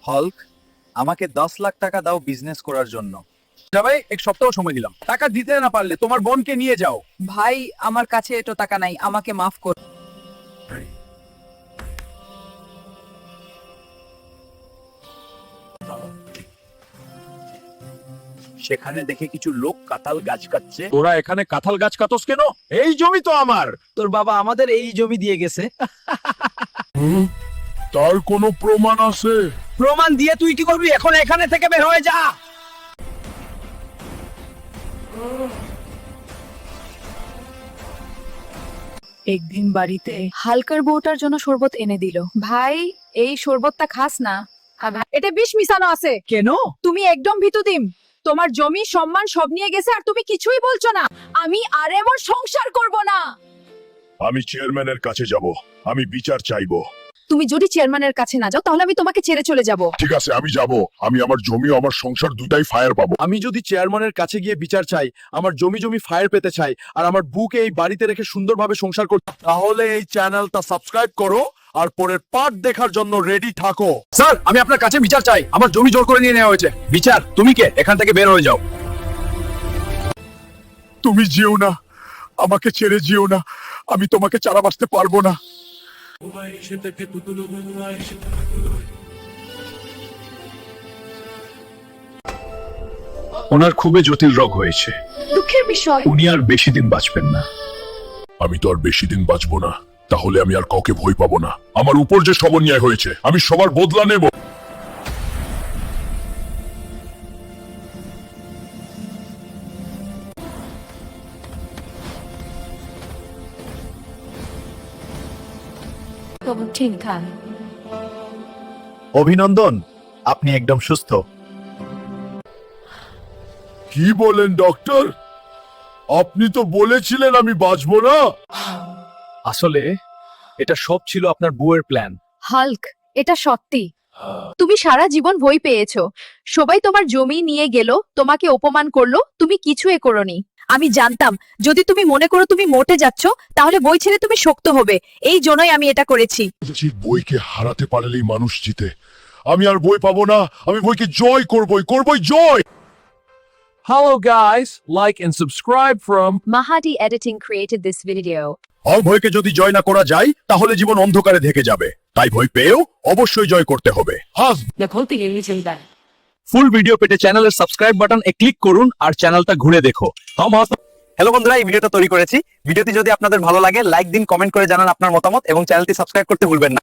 হল্ক, আমাকে 10 লাখ টাকা দাও বিজনেস করার জন্য। ভাই, এক সপ্তাহ সময় দিলাম, টাকা দিতে না পারলে তোমার বোনকে নিয়ে যাও। ভাই, আমার কাছে এত টাকা নাই, আমাকে মাফ কর। সেখানে দেখে কিছু লোক কাঁঠাল গাছ কাটছে। তোরা এখানে কাঁঠাল গাছ কাটস কেন? এই জমি তো আমার। তোর বাবা আমাদের এই জমি দিয়ে গেছে। তার কোনো প্রমাণ আছে? প্রমাণ দিয়ে তুই কি করবি? এখন এখানে থেকে বের হয়ে যা। একদিন বাড়িতে হালকার বউটার জন্য শরবত এনে দিল। ভাই, এই শরবতটা খাস না। এটা বিষ মিশানো আছে। কেন? তুমি একদম ভিতুদিম। তোমার জমি সম্মান সব নিয়ে গেছে আর তুমি কিছুই বলছো না। আমি আর এমন সংসার করব না। আমি চেয়ারম্যানের কাছে যাব, আমি বিচার চাইবো। তুমি যদি চেয়ারম্যানের কাছে না যাও তাহলে আমি তোমাকে ছেড়ে চলে যাব। ঠিক আছে, আমি যাব। আমি আমার জমি ও আমার সংসার দুটাই ফায়ার পাবো। আমি যদি চেয়ারম্যানের কাছে গিয়ে বিচার চাই, আমার জমি ফায়ার পেতে চাই, আর আমার বুকে এই বাড়িতে রেখে সুন্দরভাবে সংসার করতে, তাহলে এই চ্যানেলটা সাবস্ক্রাইব করো আর পরের পার্ট দেখার জন্য রেডি থাকো। স্যার, আমি আপনার কাছে বিচার চাই। আমার জমি জোর করে নিয়ে নেওয়া হয়েছে। বিচার, তুমি কে? এখান থেকে বের হয়ে যাও। তুমি যেও না, আমাকে ছেড়ে যেও না। আমি তোমাকে ছাড়া বাঁচতে পারবো না। ওনার খুবই জটিল রোগ হয়েছে। দুঃখের বিষয়। উনি আর বেশি দিন বাঁচবেন না। আমি তো আর বেশি দিন বাঁচবো না। তাহলে আমি আর কাউকে ভয় পাবো না। আমার উপর যে সব অন্যায় হয়েছে, আমি সবার বদলা নেব। অভিনন্দন, আপনি একদম সুস্থ। কি বলেন ডক্টর? আপনি তো বলেছিলেন আমি বাঁচবো না। আসলে এটা সব ছিল আপনার বউয়ের প্ল্যান। হাল্ক, এটা সত্যি। তুমি সারা জীবন ভয় পেয়েছো। সবাই তোমার জমি নিয়ে গেল, তোমাকে অপমান করলো, তুমি কিছুই করোনি। আমি জানতাম যদি তুমি মনে করো তুমি মোটে যাচ্ছ তাহলে বই ছেড়ে তুমি শক্ত হবে। এই জন্যই আমি এটা করেছি। বইকে হারাতে পারলেই মানুষ জিতে। আমি আর বই পাবো না। আমি বইকে জয় করবই জয়। Hello guys, like and subscribe from Mahadi Editing created this video. আর ভয়কে যদি জয় না করা যায় তাহলে জীবন অন্ধকারে ঢেকে যাবে। তাই ভয় পেয়েও অবশ্যই জয় করতে হবে। ফুল ভিডিও পেতে চ্যানেলের সাবস্ক্রাইব বাটন ক্লিক করুন আর চ্যানেলটা ঘুরে দেখো। হ্যালো বন্ধুরা, এই ভিডিওটা তৈরি করেছি। ভিডিওটি যদি আপনাদের ভালো লাগে লাইক দিন, কমেন্ট করে জানান আপনার মতামত এবং চ্যানেলটি সাবস্ক্রাইব করতে ভুলবেন না।